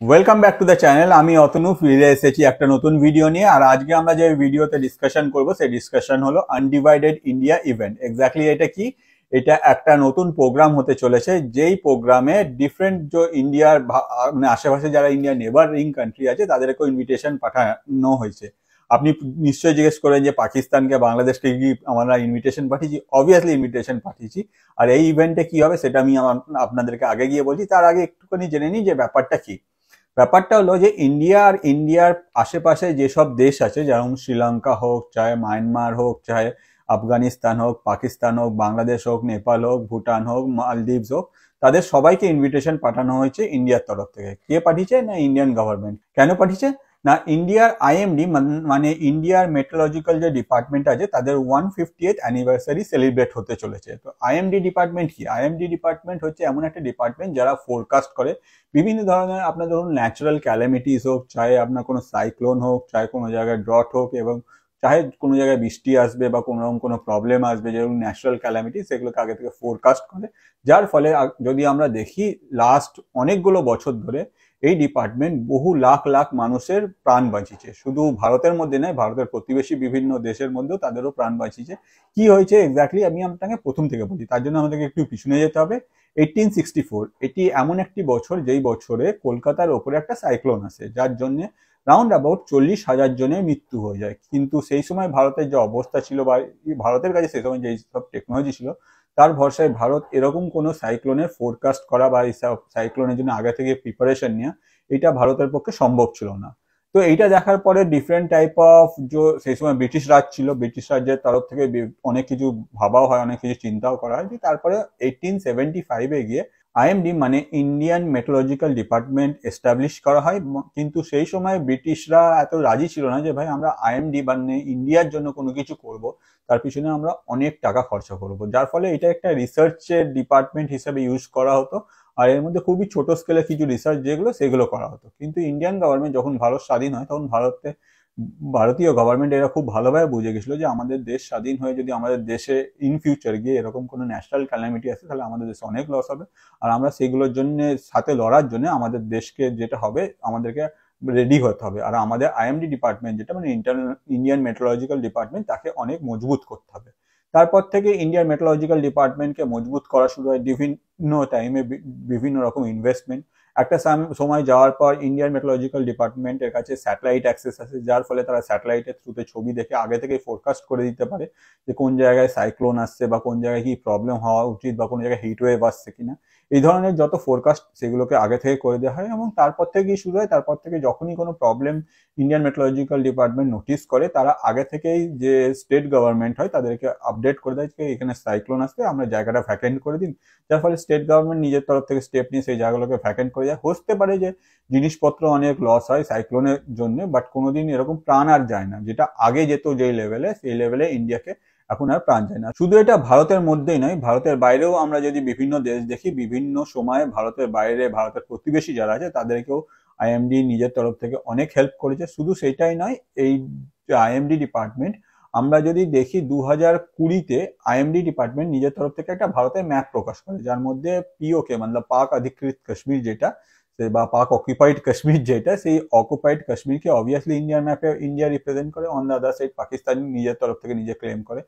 Welcome back to the channel. আমি অতনু ফিরে এসেছি একটা নতুন ভিডিও নিয়ে। আর আজকে আমরা যে ভিডিওতে ডিসকাশন করব সেই ডিসকাশন হলো আনডিভাইডেড ইন্ডিয়া ইভেন্ট। এক্স্যাক্টলি এটা কি? এটা একটা নতুন প্রোগ্রাম হতে চলেছে, যেই প্রোগ্রামে ডিফারেন্ট যে ইন্ডিয়ার মানে আশেপাশে যারা ইন্ডিয়ার নেবারিং কান্ট্রি আছে তাদেরকেও ইনভিটেশন পাঠানো হয়েছে। আপনি নিশ্চয়ই জিজ্ঞেস করেন যে পাকিস্তানকে বাংলাদেশকে কি আমরা ইনভিটেশন পাঠিয়েছি? অবভিয়াসলি ইনভিটেশন পাঠিয়েছি। আর এই ইভেন্টে কি হবে সেটা আমি আপনাদেরকে আগে গিয়ে বলছি। তার আগে একটুখানি জেনে নিই যে ব্যাপারটা কি। ব্যাপারটা হলো যে ইন্ডিয়া আর ইন্ডিয়ার আশেপাশে যেসব দেশ আছে, যেমন শ্রীলঙ্কা হোক, চাहे মায়ানমার হোক, চাहे আফগানিস্তান হোক, পাকিস্তান হোক, বাংলাদেশ হোক, নেপাল হোক, ভুটান হোক, মালদ্বীপস হোক, তাদের সবাইকে ইনভিটেশন পাঠানো হয়েছে ইন্ডিয়ার তরফ থেকে। কে পাঠিয়েছে? না, ইন্ডিয়ান গভর্নমেন্ট। কেন পাঠিয়েছে? না, ইন্ডিয়ার আইএমডি মানে ইন্ডিয়ার মেট্রোলজিক্যাল যে ডিপার্টমেন্ট আছে তাদের 150th অ্যানিভার্সারি সেলিব্রেট হতে চলেছে। তো আইএমডি ডিপার্টমেন্ট কি? আইএমডি ডিপার্টমেন্ট হচ্ছে এমন একটা ডিপার্টমেন্ট যারা ফোরকাস্ট করে বিভিন্ন ধরনের, আপনার ধরুন ন্যাচারাল ক্যালামিটিস হোক, চাहे আপনার কোনো সাইক্লোন হোক, চাहे কোনো জায়গায় ড্রট হোক, এবং চাहे কোনো জায়গায় বৃষ্টি আসবে বা কোনো রকম কোনো প্রবলেম আসবে, যেরকম ন্যাচারাল ক্যালামিটি, সেগুলোকে আগে থেকে ফোরকাস্ট করে। যার ফলে যদি আমরা দেখি লাস্ট অনেকগুলো বছর ধরে এই ডিপার্টমেন্ট বহু লাখ লাখ মানুষের প্রাণ বাঁচিয়েছে। শুধু ভারতের মধ্যে নয়, ভারতের প্রতিবেশী বিভিন্ন দেশের মধ্যেও তাদেরও প্রাণ বাঁচিয়েছে। কি হয়েছে এক্স্যাক্টলি আমি আপনাকে প্রথম থেকে বলি, তার জন্য আমাদেরকে একটু পিছনে যেতে হবে। 1864 এটি এমন একটি বছর যেই বছরে কলকাতার ওপরে একটা সাইক্লোন আসে, যার জন্য রাউন্ড অ্যাবাউট 40,000 জনের মৃত্যু হয়ে যায়। কিন্তু সেই সময় ভারতের যে অবস্থা ছিল বা ভারতের কাছে সেই সময় যেই সব টেকনোলজি ছিল, তার ভরসায় ভারত এরকম কোনো সাইক্লোনের ফোরকাস্ট করা বা এই সাইক্লোনের জন্য আগে থেকে প্রিপারেশন নেওয়া, এটা ভারতের পক্ষে সম্ভব ছিল না। তো এইটা দেখার পরে ডিফারেন্ট টাইপ অফ যে সেই সময় ব্রিটিশ রাজ ছিল, ব্রিটিশ রাজ্যের তরফ থেকে অনেক কিছু ভাবাও হয়, অনেক কিছু চিন্তাও করা হয়। যে তারপরে 1875-এ গিয়ে আইএমডি মানে ইন্ডিয়ান মেট্রোলজিক্যাল ডিপার্টমেন্ট এস্টাবলিশ করা হয়। কিন্তু সেই সময় ব্রিটিশরা এত রাজি ছিল না যে ভাই আমরা আইএমডি মানে ইন্ডিয়ার জন্য কোনো কিছু করব, তার পিছনে আমরা অনেক টাকা খরচা করব। যার ফলে এটা একটা রিসার্চের ডিপার্টমেন্ট হিসেবে ইউজ করা হতো। আর এর মধ্যে খুবই ছোট স্কেলে কিছু রিসার্চ যেগুলো সেগুলো করা হতো। কিন্তু ইন্ডিয়ান গভর্নমেন্ট যখন ভারত স্বাধীন হয়, তখন ভারতীয় গভর্নমেন্ট এরা খুব ভালোভাবে বুঝে গেছিল যে আমাদের দেশ স্বাধীন হয়ে যদি আমাদের দেশে ইন ফিউচার গিয়ে এরকম কোনো ন্যাশনাল ক্যালামিটি আসে, তাহলে আমাদের দেশে অনেক লস হবে। আর আমরা সেগুলোর জন্য সাথে লড়ার জন্য আমাদের দেশকে যেটা হবে, আমাদেরকে রেডি হতে হবে। আর আমাদের আইএমডি ডিপার্টমেন্ট যেটা মানে ইন্ডিয়ান মেট্রোলজিক্যাল ডিপার্টমেন্ট, তাকে অনেক মজবুত করতে হবে। তারপর থেকে ইন্ডিয়ান মেট্রোলজিক্যাল ডিপার্টমেন্টকে মজবুত করা শুরু হয় বিভিন্ন টাইমে, বিভিন্ন রকম ইনভেস্টমেন্ট। একটা সময় যাওয়ার পর ইন্ডিয়ান মেট্রোলজিক্যাল ডিপার্টমেন্টের কাছে স্যাটেলাইট অ্যাক্সেস আছে, যার ফলে তারা স্যাটেলাইটের থ্রুতে ছবি দেখে আগে থেকে ফোরকাস্ট করে দিতে পারে যে কোন জায়গায় সাইক্লোন আসছে বা কোন জায়গায় কি প্রবলেম হওয়া উচিত বা কোন জায়গায় হিট ওয়েভ আসছে কিনা। এই ধরনের যত ফোরকাস্ট সেগুলোকে আগে থেকে করে দেওয়া হয়, এবং তারপর থেকেই শুরু হয়। তারপর থেকে যখনই কোনো problem Indian meteorological department notice করে, তারা আগে থেকেই যে স্টেট গভর্নমেন্ট হয় তাদেরকে আপডেট করে দেয় যে এখানে সাইক্লোন আসবে, আমরা জায়গাটা ভ্যাকেন্ট করে দিন। যার ফলে স্টেট গভর্নমেন্ট নিজের তরফ থেকে স্টেপ নিয়ে সেই জায়গাগুলোকে ভ্যাকেন্ট করে যায়। হতে পারে যে জিনিসপত্র অনেক লস হয় সাইক্লোনের জন্য, বাট কোনোদিন এরকম প্রাণ আর যায় না। যেটা আগে যেত যেই লেভেলে, সেই লেভেলে ইন্ডিয়াকে এখন আর প্রাণ যায় না। শুধু এটা ভারতের মধ্যেই নয়, ভারতের বাইরেও আমরা যদি বিভিন্ন দেশ দেখি, বিভিন্ন সময়ে ভারতের বাইরে ভারতের প্রতিবেশী যারা আছে তাদেরকেও আইএমডি নিজের তরফ থেকে অনেক হেল্প করেছে। শুধু সেটাই নয়, এই আইএমডি ডিপার্টমেন্ট আমরা যদি দেখি 2020-তে আইএমডি ডিপার্টমেন্ট নিজের তরফ থেকে একটা ভারতের ম্যাপ প্রকাশ করে, যার মধ্যে পিওকে মানে পাক অধিকৃত কাশ্মীর যেটা বা পাক অকুপাইড কাশ্মীর যেটা, সেই অকুপাইড কাশ্মীরকে অবভিয়াসলি ইন্ডিয়ার ম্যাপে ইন্ডিয়া রিপ্রেজেন্ট করে। On the other side Pakistan নিজের তরফ থেকে নিজে ক্লেম করে।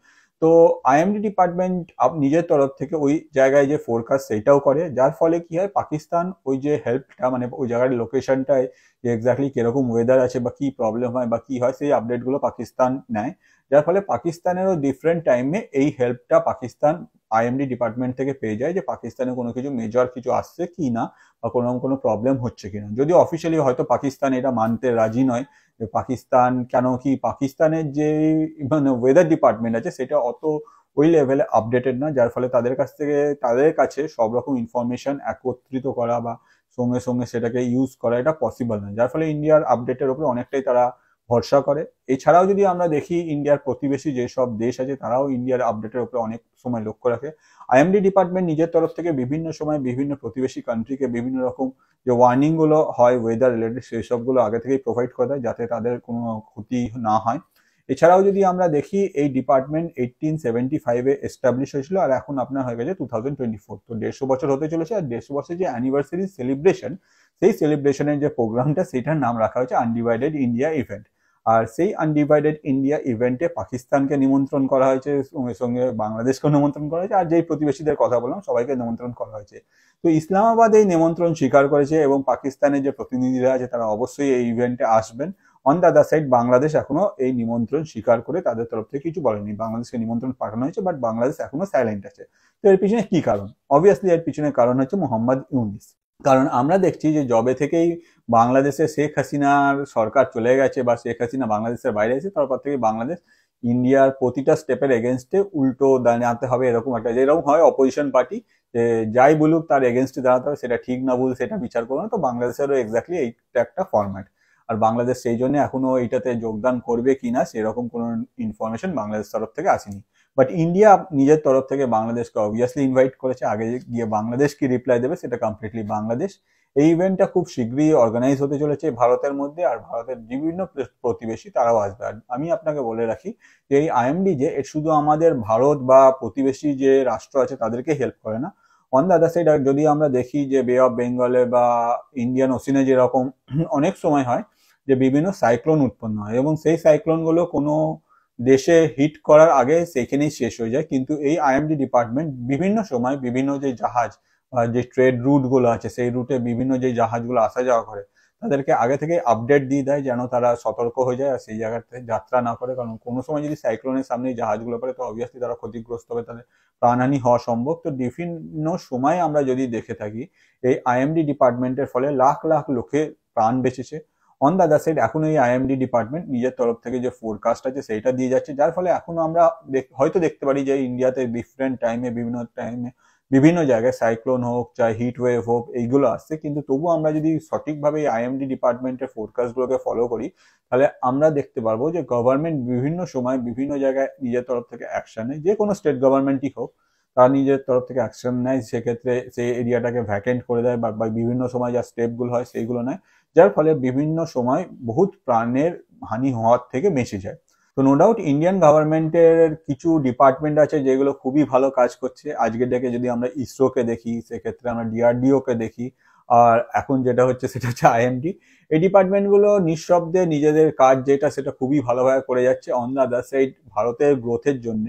তো আইএমডি ডিপার্টমেন্ট নিজের তরফ থেকে ওই জায়গায় যে ফোরকাস্ট সেইটাও করে, যার ফলে কি হয় পাকিস্তান ওই যে হেল্পটা মানে ওই জায়গার লোকেশনটায় যে এক্স্যাক্টলি কিরকম ওয়েদার আছে বা কি প্রবলেম হয় বা কি হয়, সেই আপডেটগুলো পাকিস্তান নেয়। যার ফলে পাকিস্তানেরও ডিফারেন্ট টাইমে এই হেল্পটা পাকিস্তান আইএমডি ডিপার্টমেন্ট থেকে পেয়ে যায় যে পাকিস্তানে কোনো কিছু মেজর কিছু আসছে কি না বা কোনো প্রবলেম হচ্ছে কিনা। যদিও অফিসিয়ালি হয়তো পাকিস্তান এটা মানতে রাজি নয় যে পাকিস্তান কেন কি, পাকিস্তানের যে মানে ওয়েদার ডিপার্টমেন্ট আছে সেটা অত ওই লেভেলে আপডেটেড না। যার ফলে তাদের কাছে সব রকম ইনফরমেশন একত্রিত করা বা সঙ্গে সঙ্গে সেটাকে ইউজ করা এটা পসিবল না। যার ফলে ইন্ডিয়ার আপডেটের উপরে অনেকটাই তারা ভরসা করে। এছাড়াও যদি আমরা দেখি ইন্ডিয়ার প্রতিবেশী যেসব দেশ আছে তারাও ইন্ডিয়ার আপডেটের উপরে অনেক সময় লক্ষ্য রাখে। আইএমডি ডিপার্টমেন্ট নিজের তরফ থেকে বিভিন্ন সময় বিভিন্ন প্রতিবেশী কান্ট্রিকে বিভিন্ন রকম যে ওয়ার্নিং গুলো হয় ওয়েদার রিলেটেড, সেই সবগুলো আগে থেকেই প্রোভাইড করে দেয় যাতে তাদের কোনো ক্ষতি না হয়। এছাড়াও যদি আমরা দেখি এই ডিপার্টমেন্ট 1875-এ এস্টাবলিশ হয়েছিল আর এখন আপনার হয়ে গেছে 2024, তো 150 বছর হতে চলেছে। আর 150 বছর যে অ্যানিভার্সারি সেলিব্রেশন, সেই সেলিব্রেশনের যে প্রোগ্রামটা সেটার নাম রাখা হয়েছে আনডিভাইডেড ইন্ডিয়া ইভেন্ট। আর সেই আনডিভাইডেড ইন্ডিয়া ইভেন্টে পাকিস্তানকে নিমন্ত্রণ করা হয়েছে, সঙ্গে সঙ্গে বাংলাদেশকেও নিমন্ত্রণ করা হয়েছে, আর যেই প্রতিবেশীদের কথা বললাম সবাইকে নিমন্ত্রণ করা হয়েছে। তো ইসলামাবাদ এই নিমন্ত্রণ স্বীকার করেছে এবং পাকিস্তানের যে প্রতিনিধিরা আছে তারা অবশ্যই এই ইভেন্টে আসবেন। On the other side Bangladesh এখনো এই নিমন্ত্রণ স্বীকার করে তাদের তরফ থেকে কিছু বলেনি। বাংলাদেশকে নিমন্ত্রণ পাঠানো হয়েছে, বাট বাংলাদেশ এখনো সাইলেন্ট আছে। তো এর পিছনে কি কারণ? অবভিয়াসলি এর পিছনে কারণ হচ্ছে মোহাম্মদ ইউনিস। কারণ আমরা দেখছি যে জবে থেকেই বাংলাদেশে শেখ হাসিনার সরকার চলে গেছে বা শেখ হাসিনা বাংলাদেশের বাইরে আছে, তারপর থেকে বাংলাদেশ ইন্ডিয়ার প্রতিটা স্টেপের এগেনস্টে উল্টো দাঁড়াতে হবে, এরকম একটা যেরকম হয় অপোজিশন পার্টি যে যাই বলুক তার এগেনস্টে দাঁড়াতে হবে, সেটা ঠিক না ভুল সেটা বিচার করবো না। তো বাংলাদেশেরও এক্স্যাক্টলি এইটা একটা ফরম্যাট। আর বাংলাদেশ সেই জন্য এখনো এইটাতে যোগদান করবে কিনা সেরকম কোনো ইনফরমেশন বাংলাদেশ তরফ থেকে আসেনি। বাট ইন্ডিয়া নিজের তরফ থেকে বাংলাদেশকে অবভিয়াসলি ইনভাইট করেছে। আগে গিয়ে বাংলাদেশ কি রিপ্লাই দেবে সেটা কমপ্লিটলি বাংলাদেশ। এই ইভেন্টটা খুব শীঘ্রই অর্গানাইজ হতে চলেছে ভারতের মধ্যে, আর ভারতের বিভিন্ন প্রতিবেশী তারাও আসবে। আর আমি আপনাকে বলে রাখি যে এই আইএমডি যে শুধু আমাদের ভারত বা প্রতিবেশী যে রাষ্ট্র আছে তাদেরকে হেল্প করে না। অন দ্য আদার সাইড যদি আমরা দেখি যে বে অফ বেঙ্গলে বা ইন্ডিয়ান ওশিনে যেরকম অনেক সময় হয় যে বিভিন্ন সাইক্লোন উৎপন্ন হয় এবং সেই সাইক্লোনগুলো কোনো দেশে হিট করার আগে সেখানেই শেষ হয়ে যায়, কিন্তু এই আইএমডি ডিপার্টমেন্ট বিভিন্ন সময় বিভিন্ন যে জাহাজ যে ট্রেড রুট গুলো আছে সেই রুটে বিভিন্ন যে জাহাজগুলো আসা যাওয়া করে তাদেরকে আগে থেকে আপডেট দিয়ে দেয় যেন তারা সতর্ক হয়ে যায় আর সেই জায়গাতে যাত্রা না করে। কারণ কোনো সময় যদি সাইক্লোনের সামনে জাহাজগুলো পড়ে তো অবভিয়াসলি তারা ক্ষতিগ্রস্ত হবে, তাদের প্রাণহানি হওয়া সম্ভব। তো বিভিন্ন সময় আমরা যদি দেখে থাকি এই আইএমডি ডিপার্টমেন্টের ফলে লাখ লাখ লোকে প্রাণ বেঁচেছে। অন দ্য আদার সাইড এখন এই আইএমডি ডিপার্টমেন্ট নিজের তরফ থেকে যে ফোরকাস্ট আছে সেইটা দিয়ে যাচ্ছে, যার ফলে এখনো আমরা হয়তো দেখতে পারি যে ইন্ডিয়াতে ডিফারেন্ট টাইমে বিভিন্ন জায়গায় সাইক্লোন হোক চাই হিট ওয়েভ হোক এইগুলো আসছে, কিন্তু তবু আমরা যদি সঠিকভাবে আইএমডি ডিপার্টমেন্টের ফোরকাস্টগুলোকে ফলো করি তাহলে আমরা দেখতে পারবো যে গভর্নমেন্ট বিভিন্ন সময় বিভিন্ন জায়গায় নিজের তরফ থেকে অ্যাকশন নেয়, যে কোনো স্টেট গভর্নমেন্টই হোক তারা নিজের তরফ থেকে অ্যাকশন নেয়, সেক্ষেত্রে সেই এরিয়াটাকে ভ্যাকেন্ট করে দেয় বা বিভিন্ন সময় যা স্টেপগুলো হয় সেইগুলো নেয়, যার ফলে বিভিন্ন সময় বহুত প্রাণের হানি হওয়ার থেকে বেঁচে যায়। তো নো ডাউট ইন্ডিয়ান গভর্নমেন্টের কিছু ডিপার্টমেন্ট আছে যেগুলো খুবই ভালো কাজ করছে। আজকের ডেকে যদি আমরা ইসরোকে দেখি সেক্ষেত্রে আমরা ডিআরডিওকে দেখি, আর এখন যেটা হচ্ছে সেটা হচ্ছে আইএমডি। এই ডিপার্টমেন্টগুলো নিঃশব্দে নিজেদের কাজ যেটা সেটা খুবই ভালোভাবে করে যাচ্ছে। অন দ্য আদার সাইড ভারতের গ্রোথের জন্য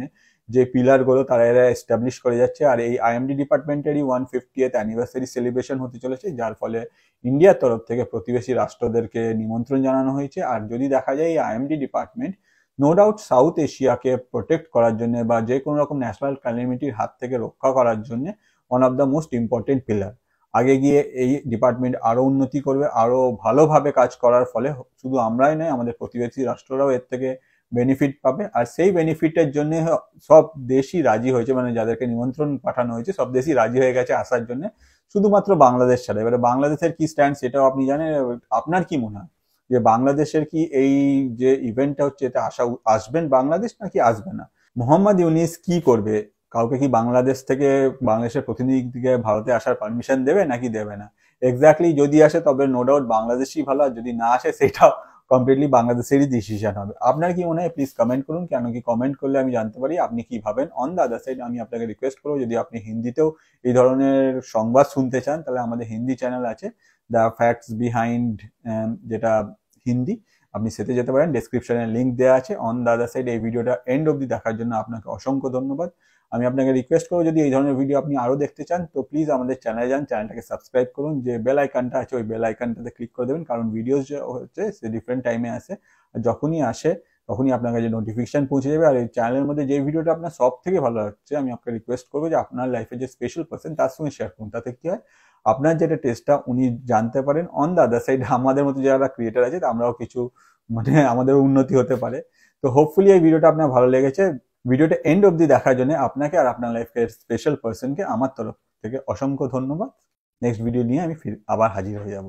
যে পিলারগুলো তারা এরা এস্টাবলিশ করে যাচ্ছে। আর এই আইএমডি ডিপার্টমেন্টেরই 150th অ্যানিভার্সারি সেলিব্রেশন হতে চলেছে, যার ফলে ইন্ডিয়ার তরফ থেকে প্রতিবেশী রাষ্ট্রদেরকে নিমন্ত্রণ জানানো হয়েছে। আর যদি দেখা যায় এই IMD department no doubt south এশিয়াকে প্রোটেক্ট করার জন্য বা যে কোনো রকম ন্যাশনাল ক্যালামিটির হাত থেকে রক্ষা করার জন্য one of the most important pillar. আগে গিয়ে এই ডিপার্টমেন্ট আরো উন্নতি করবে, আরো ভালোভাবে কাজ করার ফলে শুধু আমরাই নয় আমাদের প্রতিবেশী রাষ্ট্ররাও এর থেকে বেনিফিট পাবে। আর সেই বেনিফিটের জন্য সব দেশই রাজি হয়েছে, মানে যাদেরকে নিমন্ত্রণ পাঠানো হয়েছে সব দেশই রাজি হয়ে গেছে আসার জন্য, শুধুমাত্র বাংলাদেশ ছাড়া। এবারে বাংলাদেশের কি স্ট্যান্ড সেটাও আপনি জানেন। আপনার কি মনে হয় যে বাংলাদেশের কি এই যে ইভেন্টটা হচ্ছে এটা আসবেন বাংলাদেশ নাকি আসবে না? মোহাম্মদ ইউনিস কি করবে? কাউকে কি বাংলাদেশ থেকে বাংলাদেশের প্রতিনিধিকে ভারতে আসার পারমিশন দেবে নাকি দেবে না? এক্স্যাক্টলি যদি আসে তবে নো ডাউট বাংলাদেশই ভালো, আর যদি না আসে সেটাও কমপ্লিটলি বাংলাদেশেরই ডিসিশন হবে। আপনার কি মনে হয় প্লিজ কমেন্ট করুন, কেন কি কমেন্ট করলে আমি জানতে পারি আপনি কি ভাবেন। অন দ্য আদার সাইড আমি আপনাকে রিকোয়েস্ট করবো যদি আপনি হিন্দিতেও এই ধরনের সংবাদ শুনতে চান তাহলে আমাদের হিন্দি চ্যানেল আছে দ্য ফ্যাক্টস বিহাইন্ড, যেটা হিন্দি, আপনি সেতে যেতে পারেন, ডেসক্রিপশনে লিঙ্ক দেওয়া আছে। অন দ্য আদার সাইড এই ভিডিওটা এন্ড অবধি দেখার জন্য আপনাকে অসংখ্য ধন্যবাদ। আমি আপনাকে রিকোয়েস্ট করবো যদি এই ধরনের ভিডিও আপনি আরো দেখতে চান তো প্লিজ আমাদের চ্যানেলে যান, চ্যানেলটাকে সাবস্ক্রাইব করুন, যে বেল আইকনটা আছে ওই বেল আইকনটাতে ক্লিক করে দেবেন, কারণ ভিডিওস যে হচ্ছে সে ডিফারেন্ট টাইমে আসে, আর যখনই আসে তখনই আপনার কাছে নোটিফিকেশন পৌঁছে যাবে। আর এই চ্যানেলের মধ্যে যে ভিডিওটা আপনার সব থেকে ভালো লাগছে আমি আপনাকে রিকোয়েস্ট করবো যে আপনার লাইফে যে স্পেশাল পার্সন তার সঙ্গে শেয়ার করুন, তাতে কি হয় আপনার যেটা টেস্টটা উনি জানতে পারেন। অন দ্য আদার সাইড আমাদের মতো যারা ক্রিয়েটার আছে আমরাও কিছু মানে আমাদের উন্নতি হতে পারে। তো হোপফুলি এই ভিডিওটা আপনার ভালো লেগেছে। ভিডিওটা এন্ড অবধি দেখার জন্য আপনাকে আর আপনার লাইফের স্পেশাল পার্সনকে আমার তরফ থেকে অসংখ্য ধন্যবাদ। নেক্সট ভিডিও নিয়ে আমি আবার হাজির হয়ে যাব।